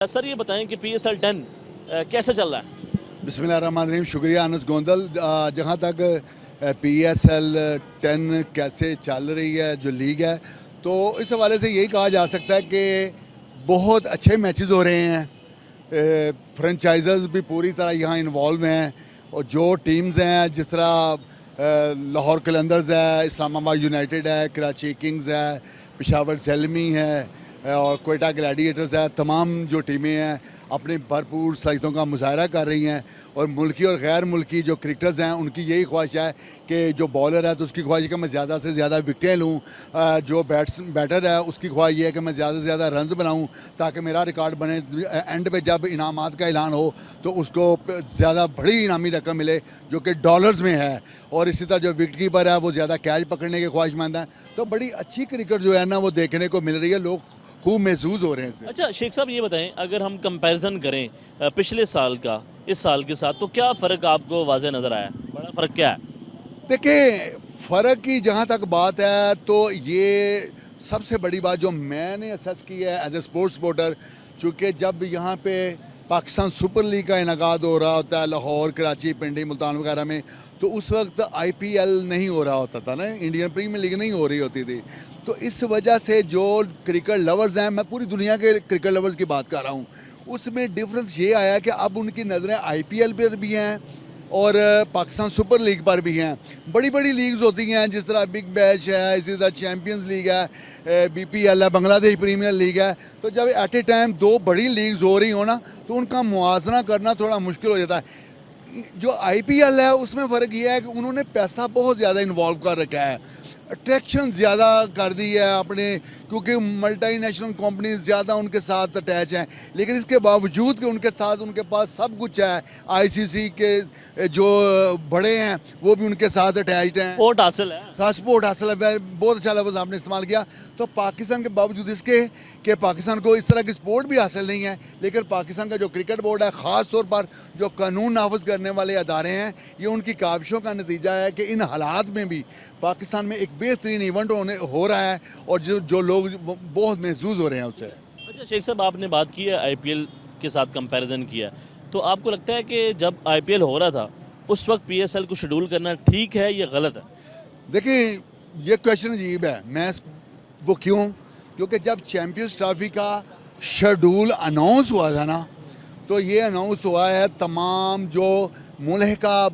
Sir ये बताएं कि PSL 10 कैसे चल रहा है? बिस्मिल्लाहिर्रहमानिर्रहीम। शुक्रिया अनस गोंदल। जहाँ तक PSL 10 कैसे चल रही है जो लीग है, तो इस हवाले से यही कहा जा सकता है कि बहुत अच्छे मैचेस हो रहे हैं। फ्रेंचाइजर्स भी पूरी तरह यहाँ इन्वॉल्व हैं और जो टीम्स हैं जिस तरह लाहौर कलंदर्स है, इस्लामाबाद यूनाइटेड है, कराची किंग्स है, पेशावर ज़ल्मी है और कोयटा ग्लैडिएटर्स है, तमाम जो टीमें हैं अपनी भरपूर सलाहियतों का मुजाहरा कर रही हैं। और मुल्की और गैर मुल्की जो क्रिकेटर्स हैं उनकी यही ख्वाहिश है कि जो बॉलर है तो उसकी ख्वाहिश है कि मैं ज़्यादा से ज़्यादा विकेटें लूँ, जो बैटर है उसकी ख्वाहिश ये है कि मैं ज़्यादा से ज़्यादा रन्स बनाऊँ ताकि मेरा रिकॉर्ड बने। एंड पे जब इनामात का ऐलान हो तो उसको ज़्यादा बड़ी इनामी रकम मिले जो कि डॉलर्स में है। और इसी तरह जो विकेट कीपर है वो ज़्यादा कैच पकड़ने के ख्वाहिशमंद हैं। तो बड़ी अच्छी क्रिकेट जो है ना वो देखने को मिल रही है, लोग खूब महसूस हो रहे हैं इससे। अच्छा शेख साहब ये बताएं, अगर हम कंपैरिजन करें पिछले साल का इस साल के साथ, तो क्या फ़र्क आपको वाज़े नज़र आया? बड़ा फ़र्क क्या है? देखिए, फ़र्क की जहाँ तक बात है तो ये सबसे बड़ी बात जो मैंने असेस की है एज ए स्पोर्ट्स सपोर्टर, चूँकि जब यहाँ पे पाकिस्तान सुपर लीग का इनकाद हो रहा होता है लाहौर, कराची, पिंडी, मुल्तान वगैरह में, तो उस वक्त IPL नहीं हो रहा होता था ना, इंडियन प्रीमियर लीग नहीं हो रही होती थी। तो इस वजह से जो क्रिकेट लवर्स हैं, मैं पूरी दुनिया के क्रिकेट लवर्स की बात कर रहा हूँ, उसमें डिफरेंस ये आया कि अब उनकी नज़रें IPL पर भी हैं और पाकिस्तान सुपर लीग पर भी हैं। बड़ी बड़ी लीग्स होती हैं जिस तरह बिग बैश है, इसी तरह चैम्पियंस लीग है, BPL है, बांग्लादेश प्रीमियर लीग है। तो जब एट ए टाइम दो बड़ी लीग्स हो रही हो ना तो उनका मुआवजा करना थोड़ा मुश्किल हो जाता है। जो IPL है उसमें फ़र्क ये है कि उन्होंने पैसा बहुत ज़्यादा इन्वॉल्व कर रखा है, अट्रैक्शन ज़्यादा कर दी है अपने, क्योंकि मल्टीनेशनल कंपनीज ज़्यादा उनके साथ अटैच हैं। लेकिन इसके बावजूद कि उनके साथ उनके पास सब कुछ है, ICC के जो बड़े हैं वो भी उनके साथ अटैच्ड हैं, स्पोर्ट हासिल है। हाँ स्पोर्ट हासिल है, बहुत अच्छा लफ्ज़ आपने इस्तेमाल किया। तो पाकिस्तान के बावजूद इसके कि पाकिस्तान को इस तरह की स्पोर्ट भी हासिल नहीं है, लेकिन पाकिस्तान का जो क्रिकेट बोर्ड है, ख़ास तौर पर जो कानून नाफिज करने वाले अदारे हैं, ये उनकी काविशों का नतीजा है कि इन हालात में भी पाकिस्तान में एक बेहतरीन इवेंट हो रहा है और जो लोग बहुत महसूस हो रहे हैं उससे। अच्छा शेख साहब, आपने बात की है IPL के साथ कंपैरिजन किया, तो आपको लगता है कि जब IPL हो रहा था उस वक्त PSL को शेड्यूल करना ठीक है या गलत है? देखिए, ये क्वेश्चन अजीब है। मैं वो क्योंकि जब चैम्पियंस ट्रॉफी का शेड्यूल अनाउंस हुआ था ना, तो ये अनाउंस हुआ है तमाम जो मुल्हिका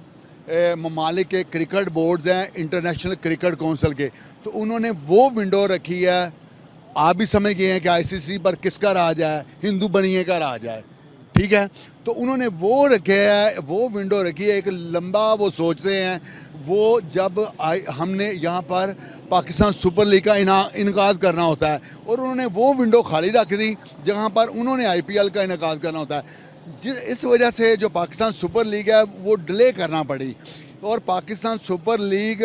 ममालिक के क्रिकेट बोर्ड्स हैं, इंटरनेशनल क्रिकेट कौंसिल के, तो उन्होंने वो विंडो रखी है। आप भी समझ गए हैं कि ICC पर किसका राज है, हिंदू बनिए का राज है, ठीक है। तो उन्होंने वो रखे है, वो विंडो रखी है, एक लंबा वो सोचते हैं। वो जब हमने यहाँ पर पाकिस्तान सुपर लीग का इनकाद करना होता है और उन्होंने वो विंडो खाली रख दी जहाँ पर उन्होंने IPL का इनकाद करना होता है। इस वजह से जो पाकिस्तान सुपर लीग है वो डिले करना पड़ी और पाकिस्तान सुपर लीग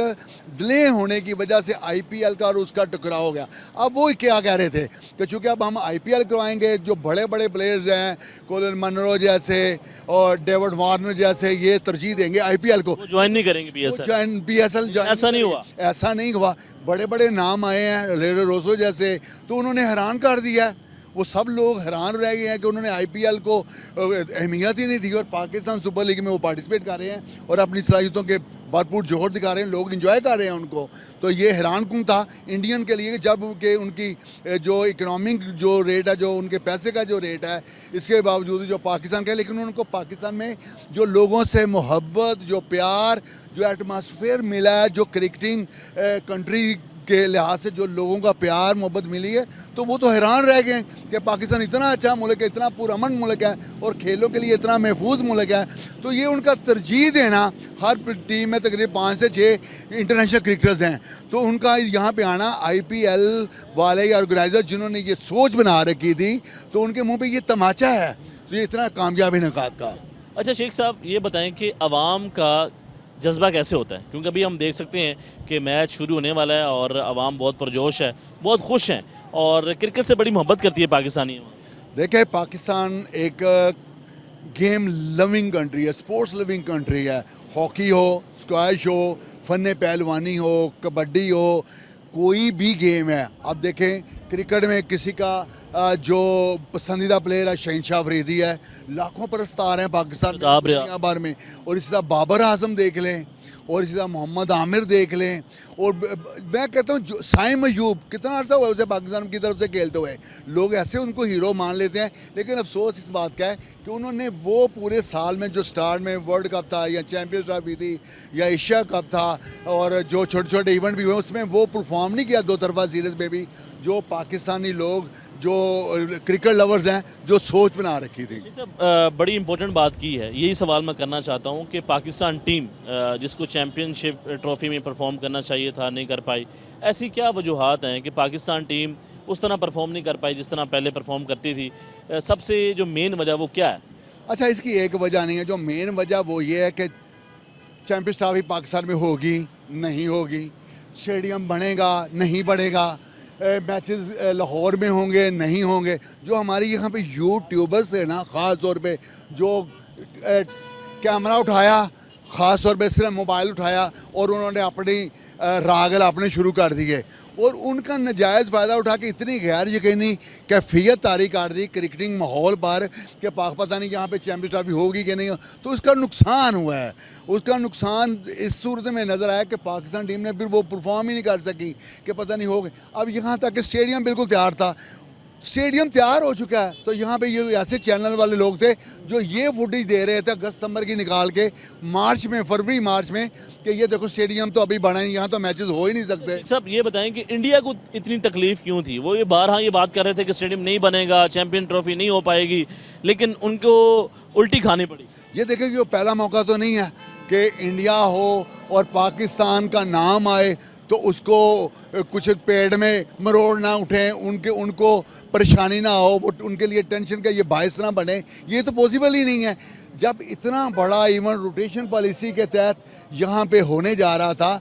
डिले होने की वजह से IPL का और उसका टकराव हो गया। अब वो क्या कह रहे थे कि चूँकि अब हम IPL करवाएंगे, जो बड़े बड़े प्लेयर्स हैं कोलिन मनरो जैसे और डेविड वार्नर जैसे, ये तरजीह देंगे IPL को, ज्वाइन नहीं करेंगे PSL। ऐसा नहीं हुआ। ऐसा नहीं हुआ। बड़े बड़े नाम आए हैं रेरो रोसो जैसे, तो उन्होंने हैरान कर दिया। वो सब लोग हैरान रह गए हैं कि उन्होंने IPL को अहमियत ही नहीं दी और पाकिस्तान सुपर लीग में वो पार्टिसिपेट कर रहे हैं और अपनी सलाहियतों के भरपूर जोर दिखा रहे हैं, लोग इंजॉय कर रहे हैं उनको। तो ये हैरान कुन था इंडियन के लिए जब कि उनकी जो इकनॉमिक जो रेट है, जो उनके पैसे का जो रेट है, इसके बावजूद जो पाकिस्तान का, लेकिन उनको पाकिस्तान में जो लोगों से मोहब्बत, जो प्यार, जो एटमॉस्फेयर मिला है, जो क्रिकेटिंग कंट्री के लिहाज से जो लोगों का प्यार मोहब्बत मिली है, तो वो तो हैरान रह गए कि पाकिस्तान इतना अच्छा मुल्क है, इतना पुरअमन मुल्क है और खेलों के लिए इतना महफूज मुल्क है। तो ये उनका तरजीह देना, हर टीम में तकरीबन 5 से 6 इंटरनेशनल क्रिकेटर्स हैं, तो उनका यहाँ पे आना, IPL वाले या ऑर्गेनाइजर जिन्होंने ये सोच बना रखी थी, तो उनके मुँह पर ये तमाचा है, तो ये इतना कामयाब इनकाद का। अच्छा शेख साहब ये बताएं कि अवाम का जज्बा कैसे होता है, क्योंकि अभी हम देख सकते हैं कि मैच शुरू होने वाला है और अवाम बहुत पुरजोश है, बहुत खुश हैं और क्रिकेट से बड़ी मोहब्बत करती है पाकिस्तानी। देखिए, पाकिस्तान एक गेम लविंग कंट्री है, स्पोर्ट्स लविंग कंट्री है। हॉकी हो, स्क्वैश हो, फ़न पहलवानी हो, कबड्डी हो, कोई भी गेम है। अब देखें क्रिकेट में किसी का जो पसंदीदा प्लेयर है शहीनशाह अफरीदी है, लाखों परस्तार हैं पाकिस्तान में, शादाब रियाज। दुनिया भर में। और इसी तरह बाबर आजम देख लें, और इसी तरह मोहम्मद आमिर देख लें, और मैं कहता हूँ साइम अयूब, कितना अर्सा हुआ उसे पाकिस्तान की तरफ से खेलते हुए, लोग ऐसे उनको हीरो मान लेते हैं। लेकिन अफसोस इस बात का है कि उन्होंने वो पूरे साल में जो स्टार्ट में वर्ल्ड कप था या चैम्पियंस ट्रॉफी थी या एशिया कप था और जो छोटे छोटे इवेंट भी हुए उसमें वो परफॉर्म नहीं किया, दो तरफा सीरीज़ में भी, जो पाकिस्तानी लोग जो क्रिकेट लवर्स हैं जो सोच बना रखी थी। साहब बड़ी इंपॉर्टेंट बात की है, यही सवाल मैं करना चाहता हूँ कि पाकिस्तान टीम जिसको चैम्पियनशिप ट्रॉफी में परफॉर्म करना चाहिए था नहीं कर पाई, ऐसी क्या वजूहात हैं कि पाकिस्तान टीम उस तरह परफॉर्म नहीं कर पाई जिस तरह पहले परफॉर्म करती थी? सबसे जो मेन वजह वो क्या है? अच्छा, इसकी एक वजह नहीं है, जो मेन वजह वो ये है कि चैम्पियंस ट्रॉफी पाकिस्तान में होगी नहीं होगी, स्टेडियम बनेगा नहीं बनेगा, मैचेस लाहौर में होंगे नहीं होंगे। जो हमारे यहाँ पे यूट्यूबर्स है ना, ख़ास तौर पे जो कैमरा उठाया, ख़ास तौर पे सिर्फ मोबाइल उठाया और उन्होंने अपनी रागल अपने शुरू कर दिए और उनका नजायज़ फ़ायदा उठा के इतनी गैर यकीनी कैफियत तारी कर दी क्रिकेटिंग माहौल पर कि पता नहीं यहाँ पे चैम्पियंस ट्रॉफी होगी कि नहीं हो, तो उसका नुकसान हुआ है। उसका नुकसान इस सूरत में नज़र आया कि पाकिस्तान टीम ने फिर वो परफॉर्म ही नहीं कर सकी कि पता नहीं हो गए। अब यहाँ तक कि स्टेडियम बिल्कुल तैयार था, स्टेडियम तैयार हो चुका है, तो यहाँ पे ये ऐसे चैनल वाले लोग थे जो ये फुटेज दे रहे थे अगस्त सितंबर की निकाल के मार्च में, फरवरी मार्च में, कि ये देखो स्टेडियम तो अभी बना नहीं, यहाँ तो मैचेस हो ही नहीं सकते। साहब ये बताएं कि इंडिया को इतनी तकलीफ क्यों थी? वो ये बारहा ये बात कर रहे थे कि स्टेडियम नहीं बनेगा, चैंपियन ट्रॉफी नहीं हो पाएगी, लेकिन उनको उल्टी खानी पड़ी। ये देखें कि वो पहला मौका तो नहीं है कि इंडिया हो और पाकिस्तान का नाम आए तो उसको कुछ पेड़ में मरोड़ ना उठें, उनको परेशानी ना हो, वो उनके लिए टेंशन का ये बायस ना बने, ये तो पॉसिबल ही नहीं है। जब इतना बड़ा इवेंट रोटेशन पॉलिसी के तहत यहाँ पे होने जा रहा था